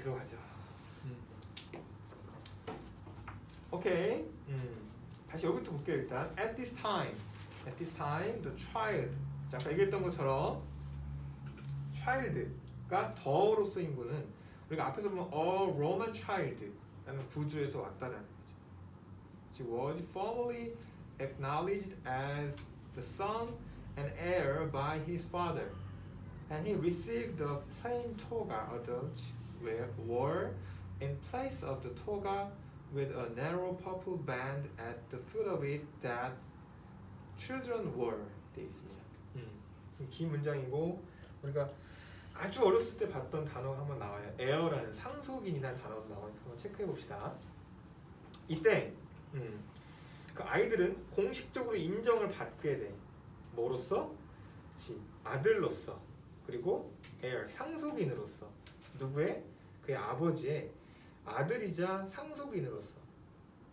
들어가죠. 오케이. 다시 여기부터 볼게요. 일단 at this time the child. 자, 아까 얘기했던 것처럼 child가 더로 쓰인 거는 우리가 앞에서 보면 a Roman child 라는 구주에서 왔다라는 거죠. She was formally acknowledged as the son and heir by his father, and he received the plain toga adults wore in place of the toga with a narrow purple band at the foot of it that children wore. 되어 있습니다. 긴 문장이고 우리가 아주 어렸을 때 봤던 단어가 한번 나와요. 에어라는 상속인이라는 단어가 나오니까 한번 체크해 봅시다. 이때 그 아이들은 공식적으로 인정을 받게 돼. 뭐로서? 그치, 아들로서. 그리고 heir, 상속인으로서. 누구의? 그의 아버지의 아들이자 상속인으로서.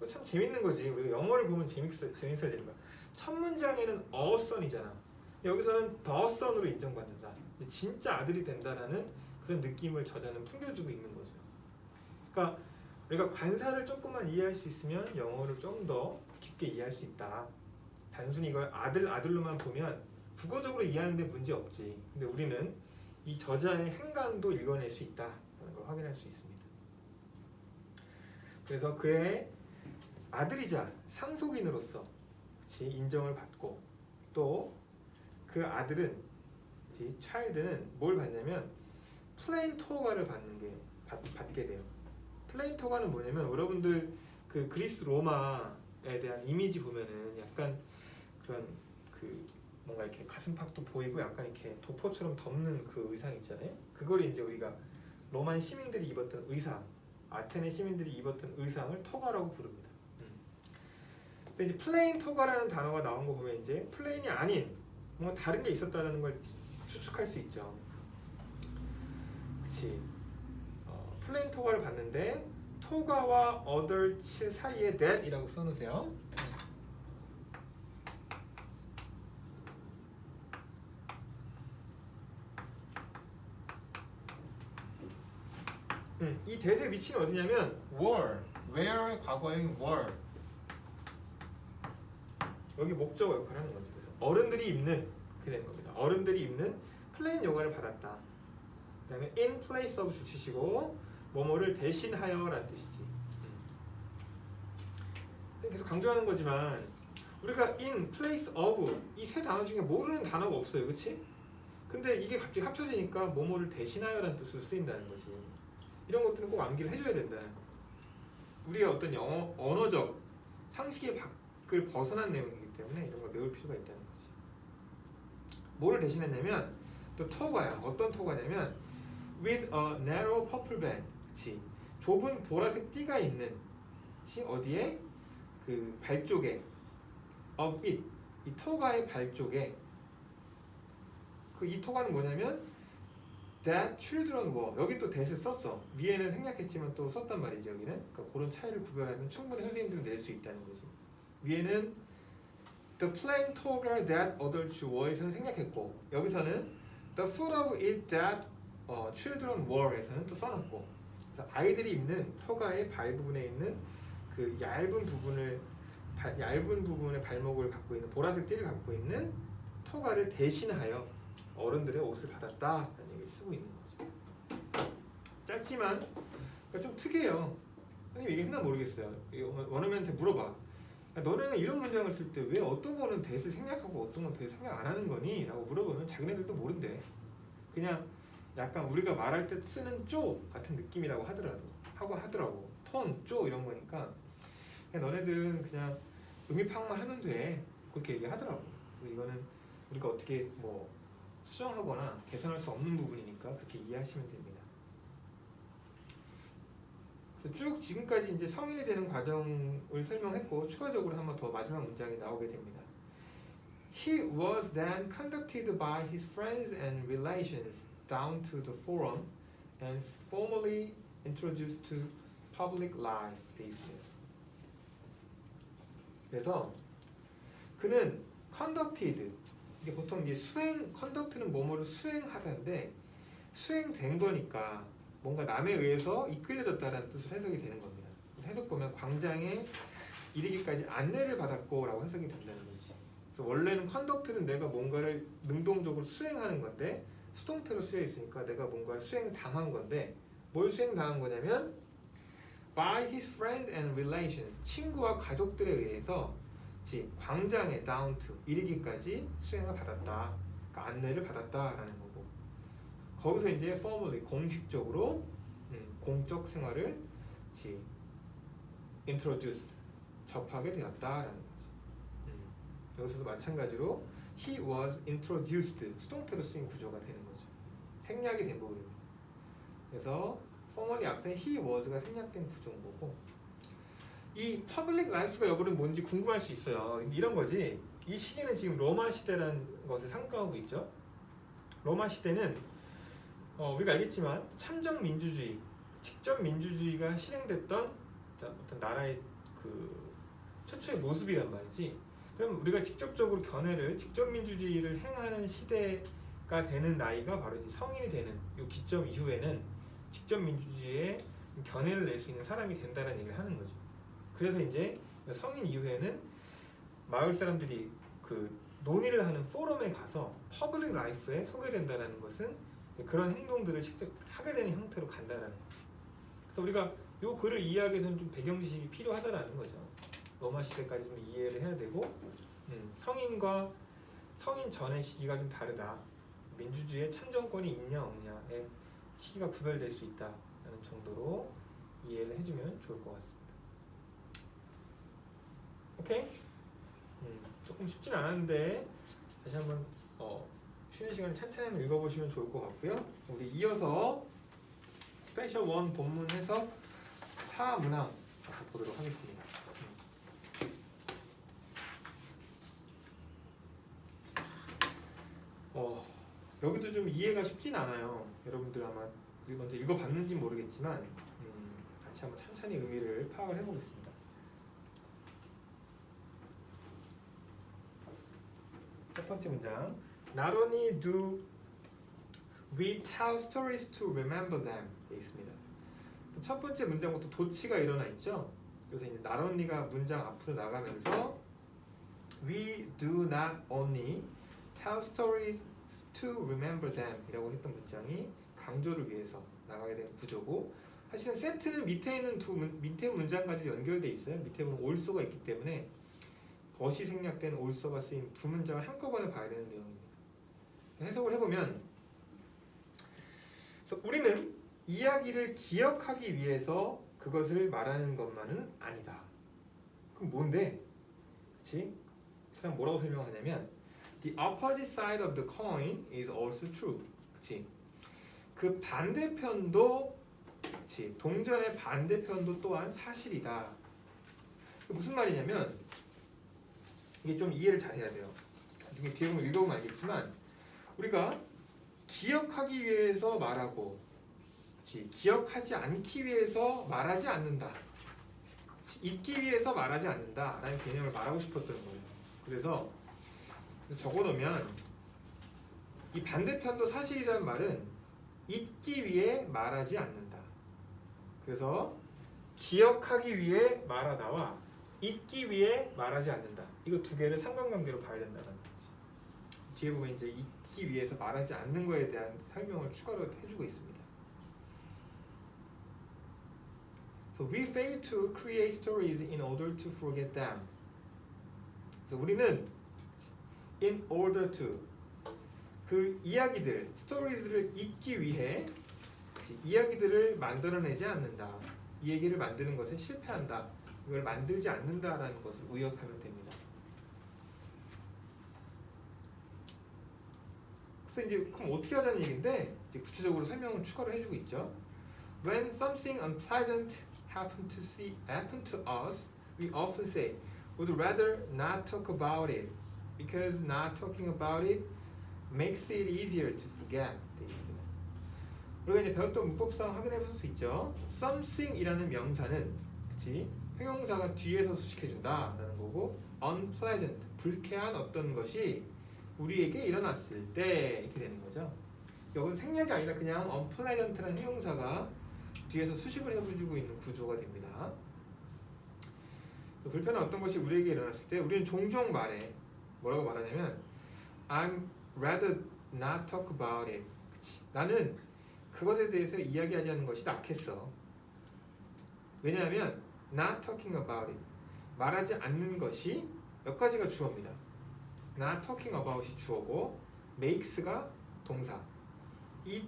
참 재밌는 거지. 우리가 영어를 보면 재밌어지는 거야. 첫 문장에는 a son이잖아. 여기서는 the son으로 인정받는다. 진짜 아들이 된다라는 그런 느낌을 저자는 풍겨주고 있는 거죠. 그러니까 우리가 관사를 조금만 이해할 수 있으면 영어를 좀 더 깊게 이해할 수 있다. 단순히 이걸 아들로만 보면 국어적으로 이해하는데 문제 없지. 근데 우리는 이 저자의 행간도 읽어낼 수 있다는 걸 확인할 수 있습니다. 그래서 그의 아들이자 상속인으로서 그치, 인정을 받고 또 그 아들은 child는 뭘 받냐면 플레인 토가를 받게 돼요. 플레인 토가는 뭐냐면 여러분들 그 그리스 로마에 대한 이미지 보면은 약간 그런 그 뭔가 이렇게 가슴팍도 보이고 약간 이렇게 도포처럼 덮는 그 의상 있잖아요. 그걸 이제 우리가 로만 시민들이 입었던 의상, 아테네 시민들이 입었던 의상을 토가라고 부릅니다. 근데 이제 플레인 토가라는 단어가 나온 거 보면 이제 플레인이 아닌 뭔가 다른 게 있었다는 걸 추측할 수 있죠. 그치? 플레인 토가를 봤는데 토가와 adult 사이에 that이라고 써놓으세요. 이 that의 위치는 어디냐면 where 과거형인 were 여기 목적어 역할을 하는 거지. 그래서 어른들이 입는 그렇게 되는 겁니다. 어른들이 입는 플레인 요가를 받았다. 그 다음에 in place of 주치시고 뭐뭐를 대신하여라는 뜻이지. 계속 강조하는 거지만 우리가 in place of 이 세 단어 중에 모르는 단어가 없어요. 그치? 근데 이게 갑자기 합쳐지니까 뭐뭐를 대신하여라는 뜻으로 쓰인다는 거지. 이런 것들은 꼭 암기를 해줘야 된다. 우리의 어떤 영어 언어적 상식의 밖을 벗어난 내용이기 때문에 이런 걸 외울 필요가 있다는 거지. 뭐를 대신했냐면 또 토가야. 어떤 토가냐면 with a narrow purple band. 그치? 좁은 보라색 띠가 있는 그치? 어디에? 그 발 쪽에 of it. 이 토가의 발 쪽에 그 이 토가는 뭐냐면 that children were. 여기 또 that을 썼어. 위에는 생략했지만 또 썼단 말이지. 여기는. 그러니까 그런 차이를 구별하면 충분히 선생님들은 낼 수 있다는 거지. 위에는 the plain toga that adults were에서는 생략했고 여기서는 the foot of it that children were에서는 또 써놨고 그래서 아이들이 입는 토가의 발 부분에 있는 그 얇은 부분의 발목을 갖고 있는 보라색 띠를 갖고 있는 토가를 대신하여 어른들의 옷을 받았다라는 얘기를 쓰고 있는 거죠. 짧지만 그러니까 좀 특이해요. 선생님 이게 했나 모르겠어요. 원어민한테 물어봐. 너네는 이런 문장을 쓸 때 왜 어떤 거는 that을 생략하고 어떤 건 that을 생략 안 하는 거니? 라고 물어보면 자기네들도 모른대. 그냥 약간 우리가 말할 때 쓰는 쪼 같은 느낌이라고 하더라고. 톤, 쪼 이런 거니까 그냥 너네들은 그냥 음입학만 하면 돼. 그렇게 얘기하더라고. 그래서 이거는 우리가 어떻게 뭐 수정하거나 개선할 수 없는 부분이니까 그렇게 이해하시면 됩니다. 쭉 지금까지 이제 성인이 되는 과정을 설명했고 추가적으로 한번 더 마지막 문장이 나오게 됩니다. He was then conducted by his friends and relations down to the forum and formally introduced to public life. 돼 있어요. 그래서 그는 conducted 이게 보통 이제 conduct는 뭐뭐를 수행하다인데 수행된 거니까 뭔가 남에 의해서 이끌려졌다라는 뜻으로 해석이 되는 겁니다. 해석 보면 광장에 이르기까지 안내를 받았고라고 해석이 된다는 거지. 그래서 원래는 컨덕트는 내가 뭔가를 능동적으로 수행하는 건데 수동태로 쓰여 있으니까 내가 뭔가를 수행당한 건데 뭘 수행당한 거냐면 by his friend and relations 친구와 가족들에 의해서 광장에 down to 이르기까지 수행을 받았다. 그러니까 안내를 받았다라는 거고 거기서 이제 formally 공식적으로 공적 생활을 introduced 접하게 되었다라는 거지. 여기서도 마찬가지로 he was introduced 수동태로 쓰인 구조가 되는 거죠. 생략이 된 부분입니다. 그래서 formally 앞에 he was가 생략된 구조인 거고 이 public life가 여러분 뭔지 궁금할 수 있어요. 이런 거지. 이 시기는 지금 로마 시대라는 것을 상징하고 있죠. 로마 시대는 우리가 알겠지만 참정 민주주의, 직접 민주주의가 실행됐던 어떤 나라의 그 최초의 모습이란 말이지. 그럼 우리가 직접적으로 직접 민주주의를 행하는 시대가 되는 나이가 바로 성인이 되는 이 기점 이후에는 직접 민주주의에 견해를 낼 수 있는 사람이 된다는 얘기를 하는 거죠. 그래서 이제 성인 이후에는 마을 사람들이 그 논의를 하는 포럼에 가서 퍼블릭 라이프에 소개된다는 것은 그런 행동들을 직접 하게 되는 형태로 간다는 거죠. 그래서 우리가 이 글을 이해하기 위해서는 좀 배경 지식이 필요하다는 거죠. 로마 시대까지 좀 이해를 해야 되고 성인 전의 시기가 좀 다르다. 민주주의에 참정권이 있냐 없냐의 시기가 구별될 수 있다는 정도로 이해를 해주면 좋을 것 같습니다. 오케이? 조금 쉽진 않았는데 다시 한번 쉬는 시간에 찬찬히 한번 읽어보시면 좋을 것 같고요. 우리 이어서 스페셜 1 본문 해석 4문항 보도록 하겠습니다. 여기도 좀 이해가 쉽진 않아요. 여러분들 아마 먼저 읽어봤는지 모르겠지만 같이 한번 찬찬히 의미를 파악을 해보겠습니다. 첫 번째 문장 Not only do we tell stories to remember them 되어 있습니다. 첫 번째 문장부터 도치가 일어나 있죠. 그래서 이제 not only가 문장 앞으로 나가면서 We do not only tell stories to remember them 이라고 했던 문장이 강조를 위해서 나가게 된 구조고 사실은 세트는 밑에 있는 밑에 문장까지 연결돼 있어요. 밑에 보면 also가 있기 때문에 것이 생략된 also가 쓰인 두 문장을 한꺼번에 봐야 되는 내용입니다. 해석을 해보면 그래서 우리는 이야기를 기억하기 위해서 그것을 말하는 것만은 아니다. 그럼 뭔데? 그치? 사람 뭐라고 설명하냐면 The opposite side of the coin is also true. 그치? 그 반대편도 그치? 동전의 반대편도 또한 사실이다. 무슨 말이냐면 이게 좀 이해를 잘 해야 돼요. 나중에 뒤에 보면 읽어보면 알겠지만 우리가 기억하기 위해서 말하고 그치? 기억하지 않기 위해서 말하지 않는다. 그치? 잊기 위해서 말하지 않는다 라는 개념을 말하고 싶었던 거예요. 그래서 적어놓으면 이 반대편도 사실이라는 말은 잊기 위해 말하지 않는다. 그래서 기억하기 위해 말하다와 잊기 위해 말하지 않는다. 이거 두 개를 상관관계로 봐야 된다는 거지. 뒤에 보면 이제 잊기 위해서 말하지 않는 거에 대한 설명을 추가로 해주고 있습니다. So we fail to create stories in order to forget them. 그래서 우리는 in order to 그 이야기들, 스토리들을 잊기 위해 이야기들을 만들어내지 않는다. 이 얘기를 만드는 것에 실패한다. 이걸 만들지 않는다라는 것을 의역하면 됩니다. 그래서 이제 그럼 어떻게 하자는 얘기인데 이제 구체적으로 설명을 추가로 해주고 있죠. When something unpleasant happen to us, we often say, would rather not talk about it. Because not talking about it makes it easier to forget. 우리가 이제 배웠던 문법상 확인해 볼 수 있죠. something이라는 명사는 그치? 형용사가 뒤에서 수식해준다 라는 거고 unpleasant, 불쾌한 어떤 것이 우리에게 일어났을 때 이렇게 되는 거죠. 이건 생략이 아니라 그냥 unpleasant라는 형용사가 뒤에서 수식을 해주고 있는 구조가 됩니다. 불편한 어떤 것이 우리에게 일어났을 때 우리는 종종 말해. 뭐라고 말하냐면 I'm rather not talk about it. 그치? 나는 그것에 대해서 이야기하지 않는 것이 낫겠어. 왜냐하면 not talking about it. 말하지 않는 것이 몇 가지가 주어입니다. not talking about이 주어고 makes가 동사. 이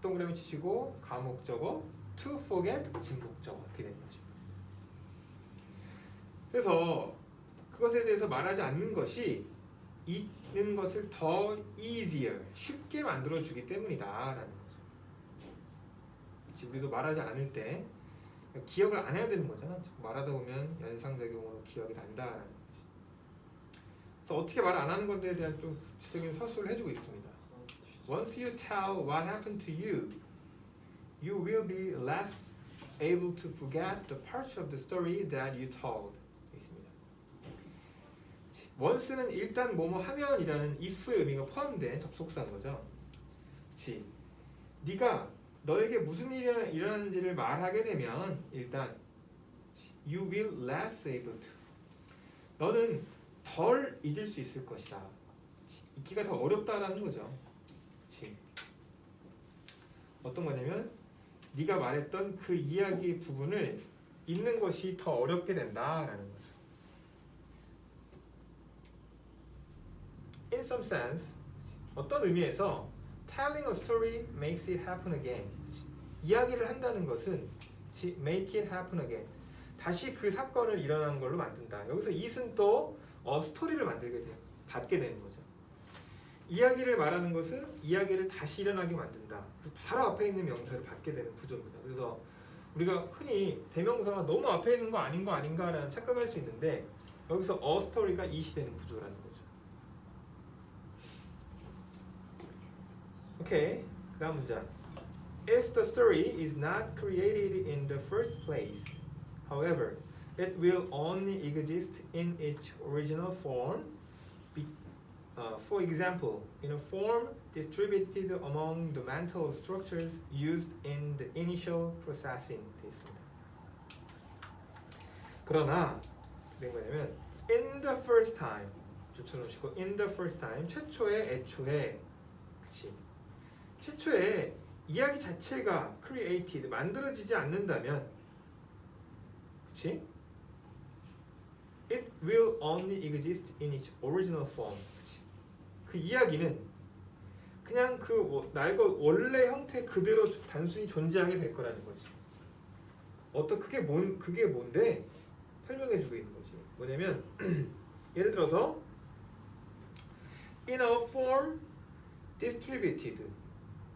동그라미 치시고 가목적어 to forget 진목적어 이렇게 되는 거죠. 그래서 그것에 대해서 말하지 않는 것이 있는 것을 더 easier 쉽게 만들어주기 때문이다라는 거죠. 지금 우리도 말하지 않을 때 기억을 안 해야 되는 거잖아. 말하다 보면 연상작용으로 기억이 난다라는 거지. 그래서 어떻게 말 안 하는 건데에 대한 좀 구체적인 서술을 해주고 있습니다. Once you tell what happened to you, you will be less able to forget the parts of the story that you told. 있습니다. once는 일단 뭐뭐 하면이라는 if의 의미가 포함된 접속사인 거죠. 지, 네가 너에게 무슨 일이 일어나는지를 말하게 되면 일단 you will less able to. 너는 덜 잊을 수 있을 것이다. 잊기가 더 어렵다라는 거죠. 어떤 거냐면 네가 말했던 그 이야기의 부분을 잊는 것이 더 어렵게 된다라는 거죠. In some sense, 어떤 의미에서 telling a story makes it happen again. 이야기를 한다는 것은 make it happen again. 다시 그 사건을 일어나는 걸로 만든다. 여기서 it은 또 스토리를 받게 되는 거죠. 이야기를 말하는 것은 이야기를 다시 일어나게 만든다. 바로 앞에 있는 명사를 받게 되는 구조입니다. 그래서 우리가 흔히 대명사가 너무 앞에 있는 거 아닌가라는 착각할 수 있는데 여기서 a story가 it이 되는 구조라는 거죠. 오케이, 다음 문장. If the story is not created in the first place, however, it will only exist in its original form. For example, in a form distributed among the mental structures used in the initial processing. 그러나 된 거냐면 in the first time 붙여놓으시고 in the first time 애초에 그치 최초에 이야기 자체가 created 만들어지지 않는다면 그치 it will only exist in its original form. 그 이야기는 그냥 그 원래 형태 그대로 단순히 존재하게 될 거라는 거지. 그게 뭔데 설명해주고 있는 거지. 뭐냐면 예를 들어서 in a form distributed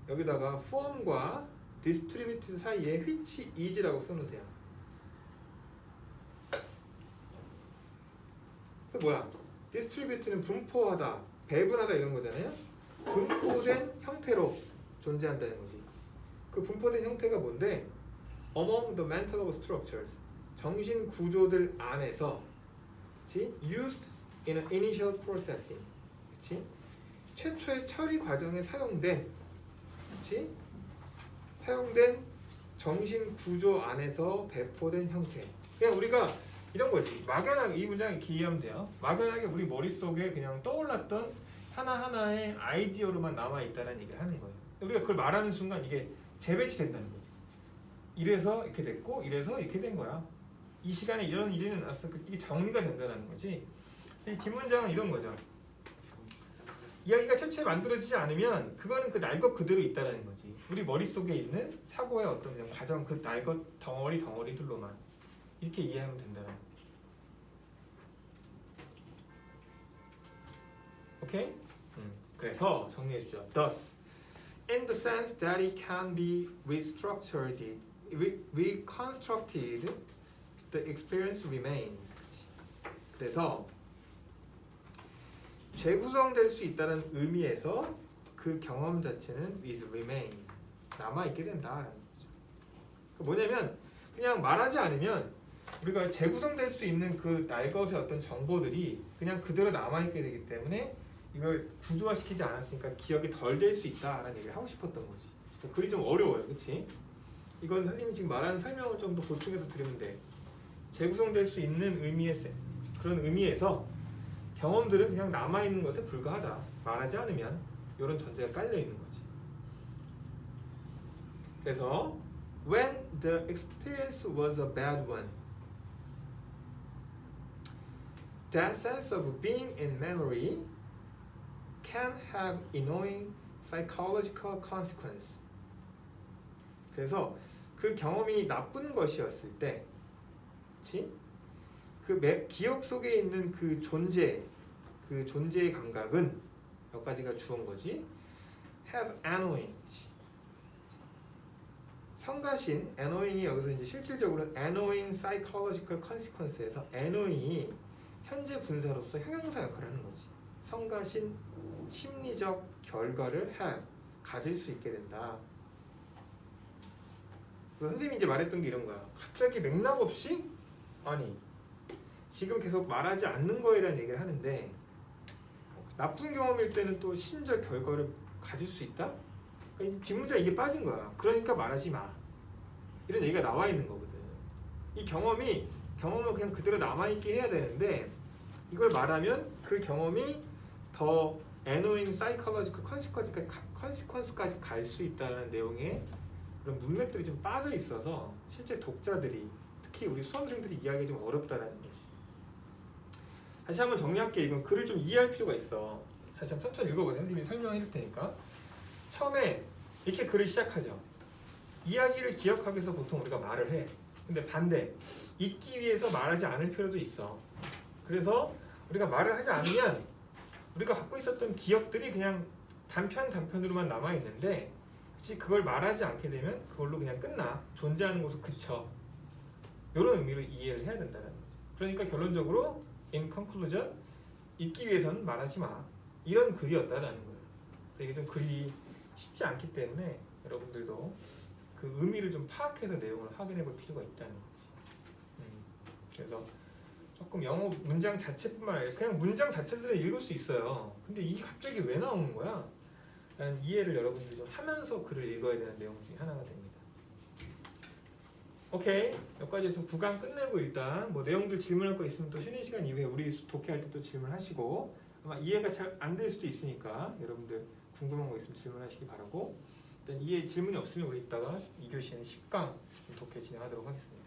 여기다가 form과 distributed 사이에 which is라고 써놓으세요. 그래서 뭐야? distributed는 분포하다 배분하다 이런 거잖아요. 분포된 형태로 존재한다는 거지. 그 분포된 형태가 뭔데? Among the mental structures 정신 구조들 안에서 그치? Used in an initial processing 그치? 최초의 처리 과정에 사용된 그치? 사용된 정신 구조 안에서 배포된 형태. 그냥 우리가 이런 거지. 막연하게 이 문장에 기이하면 돼요. 막연하게 우리 머릿속에 그냥 떠올랐던 하나하나의 아이디어로만 남아있다는 얘기를 하는 거예요. 우리가 그걸 말하는 순간 이게 재배치된다는 거지. 이래서 이렇게 됐고 이래서 이렇게 된 거야. 이 시간에 이런 일이 일어났어. 이게 정리가 된다는 거지. 이 뒷문장은 이런 거죠. 이야기가 최초에 만들어지지 않으면 그거는 그 날 것 그대로 있다는 거지. 우리 머릿속에 있는 사고의 어떤 그냥 과정 그 날 것 덩어리들로만 이렇게 이해하면 된다는 거예요. 오케이? 그래서 정리해주죠. Thus, in the sense that it can be reconstructed, the experience remains. 그래서 재구성될 수 있다는 의미에서 그 경험 자체는 is remains 남아있게 된다라는 거죠. 뭐냐면 그냥 말하지 않으면 우리가 재구성될 수 있는 그 날 것의 어떤 정보들이 그냥 그대로 남아있게 되기 때문에 이걸 구조화시키지 않았으니까 기억이 덜 될 수 있다라는 얘기를 하고 싶었던 거지. 글이 좀 어려워요, 그렇지? 이건 선생님이 지금 말하는 설명을 좀 더 보충해서 드리면 돼. 재구성될 수 있는 그런 의미에서 경험들은 그냥 남아있는 것에 불과하다. 말하지 않으면 이런 전제가 깔려있는 거지. 그래서 when the experience was a bad one, that sense of being in memory can have annoying psychological consequence. 그래서 그 경험이 나쁜 것이었을 때, 그치? 그 기억 속에 있는 그 존재의 감각은 몇 가지가 주어온 거지. have annoying. 성가신 annoying이 여기서 이제 실질적으로 annoying psychological consequence에서 annoying이 현재 분사로서 형용사 역할을 하는 거지. 성가신 심리적 결과를 가질 수 있게 된다. 선생님이 이제 말했던 게 이런 거야. 갑자기 맥락 없이 아니 지금 계속 말하지 않는 거에 대한 얘기를 하는데 나쁜 경험일 때는 또 심리적 결과를 가질 수 있다? 그러니까 지문자 이게 빠진 거야. 그러니까 말하지 마. 이런 얘기가 나와 있는 거거든. 이 경험을 그냥 그대로 남아있게 해야 되는데 이걸 말하면 그 경험이 더 annoying psychological consequence까지 갈 수 있다는 내용의 그런 문맥들이 좀 빠져 있어서 실제 독자들이 특히 우리 수험생들이 이해하기 좀 어렵다라는 거지. 다시 한번 정리할게. 이건 글을 좀 이해할 필요가 있어. 다시 한번 천천히 읽어보세요. 선생님이 설명해 줄 테니까. 처음에 이렇게 글을 시작하죠. 이야기를 기억하기 위해서 보통 우리가 말을 해. 근데 반대, 잊기 위해서 말하지 않을 필요도 있어. 그래서 우리가 말을 하지 않으면 우리가 갖고 있었던 기억들이 그냥 단편으로만 남아있는데 그걸 말하지 않게 되면 그걸로 그냥 끝나. 존재하는 곳으로 그쳐. 이런 의미로 이해를 해야 된다는 거죠. 그러니까 결론적으로 in conclusion, 잊기 위해서는 말하지 마. 이런 글이었다라는 거예요. 이게 좀 글이 쉽지 않기 때문에 여러분들도 그 의미를 좀 파악해서 내용을 확인해 볼 필요가 있다는 거지. 그래서 조금 영어 문장 자체뿐만 아니라 그냥 문장 자체들은 읽을 수 있어요. 근데 이게 갑자기 왜 나오는 거야? 라는 이해를 여러분들이 좀 하면서 글을 읽어야 되는 내용 중에 하나가 됩니다. 오케이, 여기까지해서 9강 끝내고 일단 뭐 내용들 질문할 거 있으면 또 쉬는 시간 이후에 우리 독해할 때 또 질문하시고 아마 이해가 잘 안 될 수도 있으니까 여러분들 궁금한 거 있으면 질문하시기 바라고 일단 질문이 없으면 우리 이따가 2교시에는 10강 독해 진행하도록 하겠습니다.